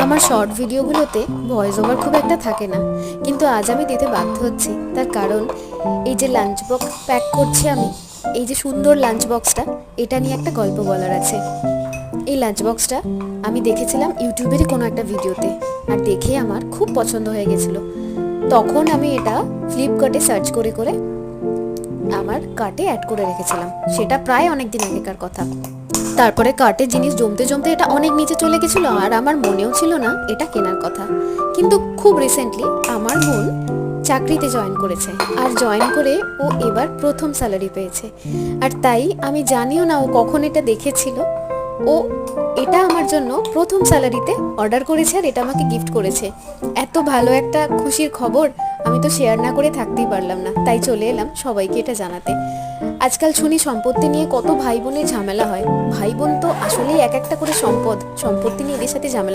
আমার শর্ট ভিডিওগুলোতে voice over খুব একটা থাকে না, কিন্তু আজ আমি দিতে বাধ্য হচ্ছি। তার কারণ এই যে লাঞ্চ বক্স প্যাক করছি আমি, এই যে সুন্দর লাঞ্চ বক্সটা, এটা নিয়ে একটা গল্প বলার আছে। এই লাঞ্চ বক্সটা আমি দেখেছিলাম ইউটিউবেরই কোনো একটা ভিডিওতে, আর দেখে আমার খুব পছন্দ হয়ে গেছিলো। তখন আমি এটা ফ্লিপকার্টে সার্চ করে করে আমার কার্টে অ্যাড করে রেখেছিলাম। সেটা প্রায় অনেক দিন আগেকার কথা। তারপরে কার্টে জিনিস জমতে জমতে এটা অনেক নিচে চলে গেছিলো, আর আমার মনেও ছিল না এটা কেনার কথা। কিন্তু খুব রিসেন্টলি আমার বোন চাকরিতে জয়েন করেছে, আর জয়েন করে ও এবার প্রথম স্যালারি পেয়েছে। আর তাই আমি জানিও না ও কখন এটা দেখেছিল, ও এটা আমার জন্য প্রথম স্যালারিতে অর্ডার করেছে আর এটা আমাকে গিফট করেছে। এত ভালো একটা খুশির খবর আমি তো শেয়ার না করে থাকতেই পারলাম না, তাই চলে এলাম সবাইকে এটা জানাতে। আজকাল শুনি সম্পত্তি নিয়ে কত ভাই বোনের ঝামেলা হয়। ভাই বোন তো আসলেই এক একটা করে সম্পত্তি নিয়ে এদের সাথে ঝামেলা